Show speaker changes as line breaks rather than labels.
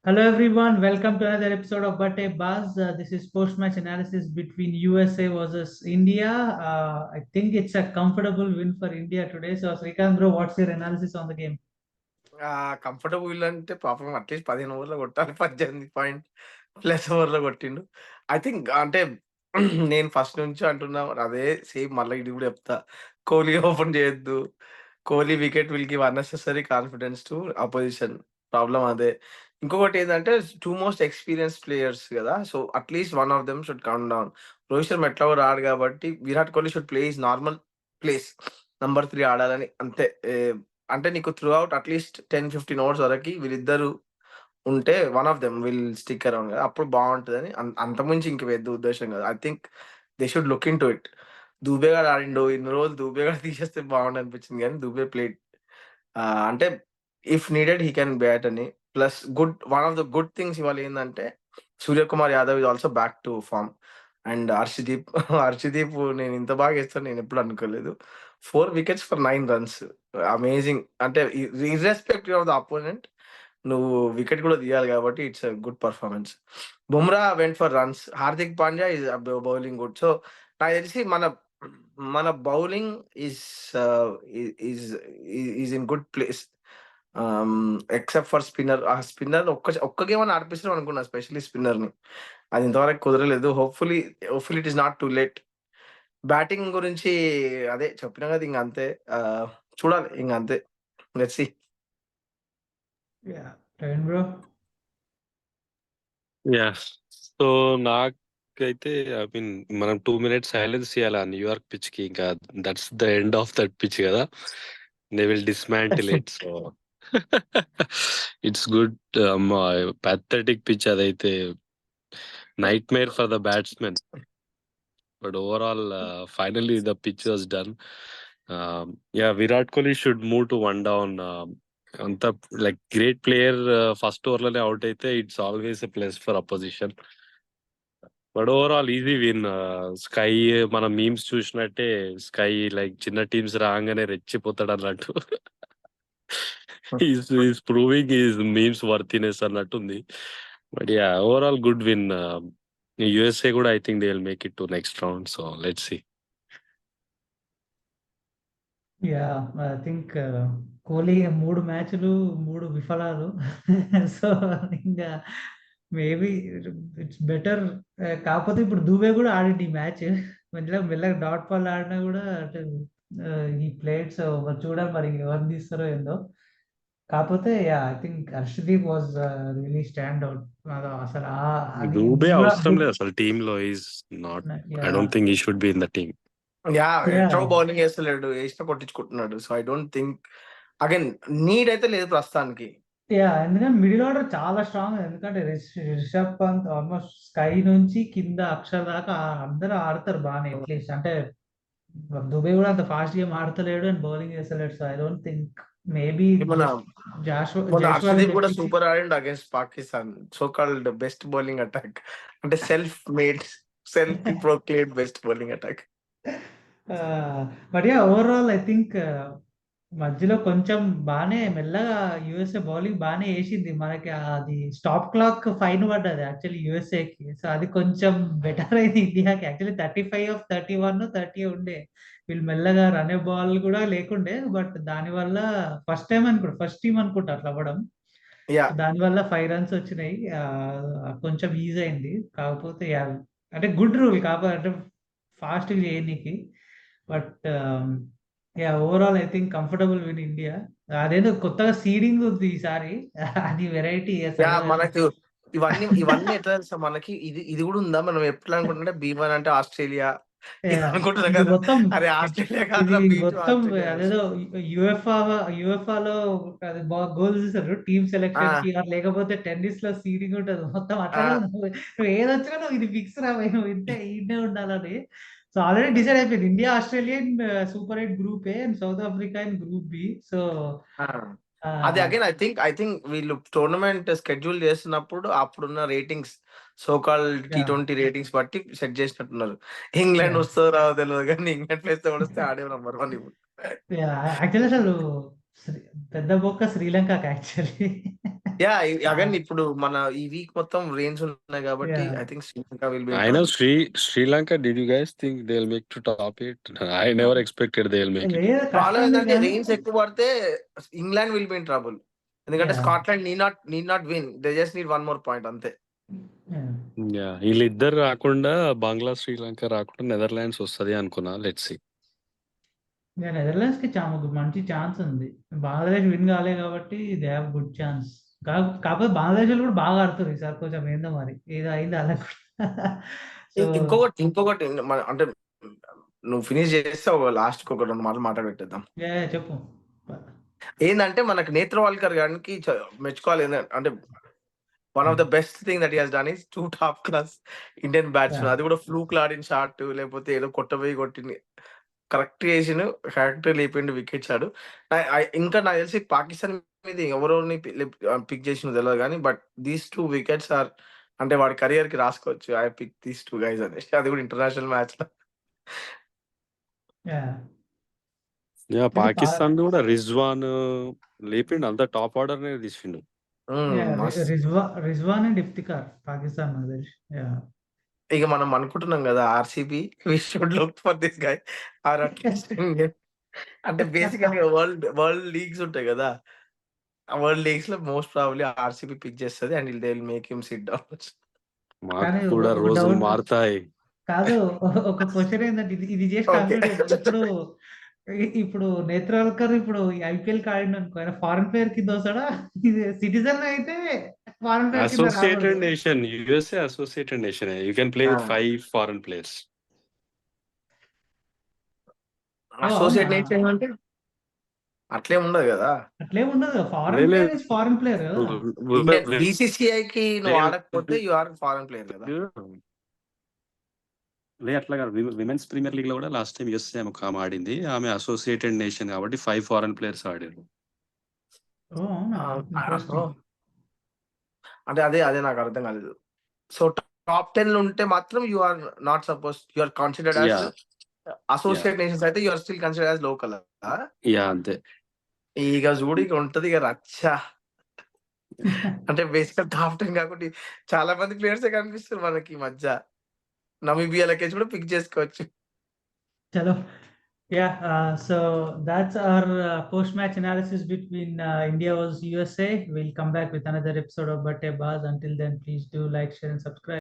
Hello everyone, welcome to another episode of Bate Buzz. This is post-match analysis between USA versus India. I think it's a comfortable win for India today. So Srikanth bro, what's your analysis on the game?
Comfortable అంటే పాపం at least 15 ఓవర్‌లో కొట్టాలి. 18 point plus ఓవర్‌లో కొట్టిండు. I think అంటే నేను first నుంచి అంటున్నా అదే సేమ్ మళ్ళా ఇది కూడా చెప్తా. కోహ్లీ ఓపెన్ చేయొద్దు. Kohli wicket will give unnecessary confidence to opposition. Problem అదే. ఇంకొకటి ఏందంటే 2 మోస్ట్ ఎక్స్‌పీరియన్స్డ్ ప్లేయర్స్ గదా! So at least one of them should come down. Rohit Sharma ఎట్లాగో రాడు కాబట్టి Virat Kohli should play his normal place. Number 3 ఆడాలని అంతే. అంటే నీకు త్రూ ఔట్ అట్‌లీస్ట్ 10, 15 ఓవర్స్ వరకి వీళ్ళిద్దరు ఉంటే one of them will stick around గదా! అప్పుడు బావుంటదని అంతకుమించి ఇంక పెద్ద ఉద్దేశ్యం కాదు. I think they should look into it. Dube గాడు ఆడిండు. ఇన్ని రోజులు దూబే గాడు తీసేస్తే బావుండనిపించింది గానీ దూబే ప్లేడ్ అంటే if needed he can bat అని. Plus one of the good things ఇవాళ ఏందంటే Suryakumar Yadav is also back to form. And Harshdeep Harshdeep నేను ఇంత బాగా ఏస్తాడని నేనెప్పుడు అనుకోలేదు. 4 వికెట్స్ ఫర్ 9 రన్స్. అమేజింగ్. అంటే ఇర్రెస్పెక్టివ్ ఆఫ్ ద అపోనెంట్ నువ్వు వికెట్ కూడా తీయాలి కాబట్టి it's a good performance. Bumrah went for runs. Hardik Pandya is bowling good. So నాకు తెలిసి మన మన bowling is is is in good place. Except for spinner. ఆ స్పిన్నర్ ఒక్క గేమ్ అని ఆడిపిస్తాం అనుకున్నా, ఎస్పెషల్లీ స్పిన్నర్‌ని. అది ఇంతవరకు కుదరలేదు. Hopefully it is not too late. Batting గురించి అదే చెప్పినా కదా! ఇంక అంతే. చూడాలి ఇంక అంతే. Let's see.
Yeah, Praveen bro.
Yeah! So, నాకైతే మనం 2 మినిట్స్ సైలెన్స్ ఇయ్యాల న్యూయార్క్ పిచ్‌కి. ఇంకా that's the end of that pitch గదా! They will dismantle it. So, it's good. అమ్మా! పాథెటిక్ పిచ్ అదైతే. Nightmare for the batsmen. But overall finally the pitch was done. Virat Kohli should move to one down. అంత like great player first ఓవర్‌లోనే out అయితే it's always a plus for opposition. But overall easy win. Sky మనం memes చూసినట్టే SKY like చిన్న teams రాంగానే రెచ్చిపోతాడన్నట్టు. Is proving his memes worthiness అన్నట్టుంది. But overall good win. USA కూడా I think they will make it to next round. So let's see.
I think Kohli 3 మ్యాచ్లు 3 విఫలాలు. సో ఇంకా మేబీ ఇట్స్ బెటర్. కాకపోతే ఇప్పుడు దూబే కూడా ఆడిండు ఈ మ్యాచ్. మెల్లగా డాట్ బాల్ ఆడినా కూడా అంటే ఈ ప్లేయర్స్ చూడాలి మరి ఎవరిని తీస్తారో ఏందో. కాకపోతే I think Harshdeep was really stand out. అసలు అది
దూబే
బుమ్రా
అవసరం లేదు అసలు టీమ్ లో. Is not. I
yeah
don't think he should be in the team.
Yeah
ఎట్లాగో బౌలింగ్ ఏస్తలేడు. ఏసినా కొట్టించుకుంటున్నాడు. So I don't think again need అయితే లేదు ప్రస్తుతానికి.
ఎందుకంటే మిడిల్ ఆర్డర్ చాలా స్ట్రాంగ్. ఎందుకంటే రిషబ్ పంత్ ఆల్మోస్ట్ స్కై నుంచి కింద అక్షర్ దాకా అందరూ ఆడతారు బాగానే. అట్లీస్ట్ అంటే దుబే కూడా అంత ఫాస్ట్ గేమ్ ఆడతలేడు అండ్ బౌలింగ్ చేస్తలేడు. So I don't think maybe
మన మొన్న
జైస్వాల్
హర్షదీప్ కూడా
తెప్పించి
సూపర్ ఆడిండు against Pakistan. So called best bowling attack. అంటే self proclaimed best bowling attack.
But overall I think మధ్యలో కొంచెం బాగానే మెల్లగా యుఎస్ఏ బౌలింగ్ బాగానే వేసింది. మనకి అది స్టాప్ క్లాక్ ఫైన్ పడ్డది యాక్చువల్లీ యుఎస్ఏకి. సో అది కొంచెం బెటర్ అయింది ఇండియాకి. యాక్చువల్లీ 35/31 30 ఉండే. వీళ్ళు మెల్లగా రనే బాల్ కూడా లేకుండే. బట్ దానివల్ల ఫస్ట్ టీం అనుకుంటా అట్లా అవ్వడం.
యా
దానివల్ల 5 రన్స్ వచ్చినాయి. కొంచెం ఈజీ అయింది. కాకపోతే అంటే గుడ్ రూల్ కాకపోతే అంటే ఫాస్ట్ చేయనీకి. But overall I think comfortable win India. అదేదో కొత్తగా సీడింగ్ ఉంది ఈసారి. అది వెరైటీ
యా
అసలు.
మనకు ఇవన్నీ ఎట్లా తెలుసా మనకి ఇది ఇది కూడా ఉందా? మనం ఎట్లా అనుకుంటుంటే B1 అంటే ఆస్ట్రేలియా ఇది అనుకుంటున్నాం
ఇది
కదా!
మొత్తం
అరే ఆస్ట్రేలియా
ఇది
కాదురా B2
మొత్తం
ఆస్ట్రేలియా.
అదేదో యుఎఫ్ఆలో అది బాగా గోల్స్ చూసారు టీమ్ సెలెక్షన్
ఆ!
కి లేకపోతే టెన్నిస్ లో సీడింగ్ ఉంటుంది మొత్తం అట్లాగే
ఆ!
ఉంది. నువ్వు ఏదొచ్చినా నువ్వు ఇది ఫిక్స్ రా భయ్, నువ్వు ఇంతే ఈడనే ఉండాలని. సో ఆల్రెడీ డిసైడ్ అయిపోయింది. India Australia in super 8 group A and South Africa in group B. So
ఆ! అది అగైన్ ఐ థింక్ వీళ్ళు టోర్నమెంట్ షెడ్యూల్ చేస్తున్నప్పుడు అప్పుడున్న రేటింగ్స్ సో కాల్డ్
యా
T20 రేటింగ్స్ బట్టి సెట్ చేసినట్టున్నారు. ఇంగ్లాండ్
యా
వస్తదో రాదో తెలవదు గానీ ఇంగ్లాండ్ ప్లేస్ ఎవడొస్తే ఆడే నంబర్ 1 ఇప్పుడు.
యాక్చువల్లీ అసలు శ్రీ పెద్ద బొక్క శ్రీలంకకి యాక్చువల్లీ.
అగైన్ ఇప్పుడు మన ఈ వీక్ మొత్తం రెయిన్స్ ఉన్నాయి కాబట్టి
Yeah.
I think Sri Lanka will be
I know Sri Lanka. Did you guys think they'll make to top it? I never expected they'll make it.
లేదు
ప్రాబ్లం
కష్టం
ఏంటంటే
కానీ
రెయిన్స్ ఎక్కువ పడితే England will be in trouble. ఎందుకంటే
Yeah.
Scotland need not win, they just need 1 more point అంతే.
Yeah, వీళ్ళిద్దరు రాకుండా బంగ్లా శ్రీలంక రాకుండా నెదర్లాండ్స్ వస్తది అనుకున్నా. Let's see.
నెదర్లాండ్స్ కి మంచి ఛాన్స్ ఉంది. బంగ్లాదేశ్ విన్ కాలే కాబట్టి దే హావ్ గుడ్ ఛాన్స్. కాకపోతే బంగ్లాదేశ్ వాళ్ళు కూడా బాగా ఆడుతారు ఈసారి, కొంచెం ఏందో మరి ఏదో అయింది అలా కూడా. సో
ఇంకొకటి అంటే నువ్వు ఫినిష్ చేస్తే ఒక లాస్ట్ ఒక 2 మాటలు మాట్లాడబెట్టేద్దాం.
చెప్పు.
ఏంటంటే మనకు నేత్రవాల్కర్ గారికి మెచ్చుకోవాలి. అంటే one of the best thing that he has done is 2 top class Indian batsmen. అది కూడా ఫ్లూక్ లాడిన షాట్, లేకపోతే ఏదో కొట్టబోయి కొట్టింది కరెక్ట్ చేసిన, కరెక్ట్ లేపిండు, వికెట్స్ ఆడు. ఇంకా నాకు తెలిసి పాకిస్తాన్ మీద ఎవరోని పిక్ చేసిన తెలియదు కానీ, బట్ దీస్ 2 వికెట్స్ ఆర్ అంటే వాడి కెరియర్ కి రాసుకోవచ్చు. ఐ పిక్ దీస్ 2 గైస్ అనేసి, అది కూడా ఇంటర్నేషనల్ మ్యాచ్ లో.
పాకిస్తాన్ కూడా రిజ్వాన్ లేపిండు, అంతా టాప్ ఆర్డర్ నే తీసిండు.
రిజ్వాన్ అండ్ ఇఫ్తికార్ పాకిస్తాన్ నాకు తెలిసి.
ఇక మనం అనుకుంటున్నాం కదా RCB we should look for this guy or at least అంటే బేసికల్గా వరల్డ్ లీగ్స్ ఉంటాయి కదా, ఆ వరల్డ్ లీగ్స్ లో మోస్ట్ ప్రాబబ్లీ ఆర్సీబీ పిక్ చేస్తుంది and they will make him SIT down.
మాకు కూడా రోజులు మారుతాయి.
కాదు, ఒక క్వశ్చన్ ఏంటంటే ఇది చేసి కంప్లీట్. ఇప్పుడు నేత్రాల్కర్ ఇప్పుడు ఐపీఎల్ ఆడిన అనుకో, ఆయన ఫారెన్ ప్లేయర్ కింద వస్తాడా? ఇది సిటిజన్ అయితే ఫారెన్ ప్లేయర్ కింద
associated nation, USA associated nation, you can play with 5 foreign players.
Associate nation అంటే అట్లేం ఉండదు కదా.
అట్లేం ఉండదు, foreign player is foreign player కదా.
బీసీసీఐ కి నువ్వు ఆడకపోతే యు ఆర్ ఫారెన్ ప్లేయర్ కదా.
అట్లా కాదు, విమెన్స్ ప్రీమియర్ లీగ్ లో కూడా లాస్ట్ టైం యుఎస్ఏ ఆమె ఆడింది, ఆమె అసోసియేటెడ్ నేషన్ కాబట్టి 5 ఫారెన్ ప్లేయర్స్ ఆడారు.
అంటే అదే నాకు అర్థం కాలేదు. సో టాప్ 10 లో ఉంటే మాత్రం you are not suppose, you are considered as associate nations, అయితే you are still considered as local.
అంతే.
ఇక చూడు ఇక ఉంటది ఇక రచ్చ. అంటే బేసికల్ టాప్ 10 కాకుండా చాలా మంది ప్లేయర్స్ కనిపిస్తారు మనకి ఈ మధ్య. నమీబియా లకేజ్ కూడా పిక్ చేసుకోవచ్చు.
చలో, so that's our post-match analysis between India vs USA. We'll come back with another episode of Batte Baz. Until then, please do like, share and subscribe.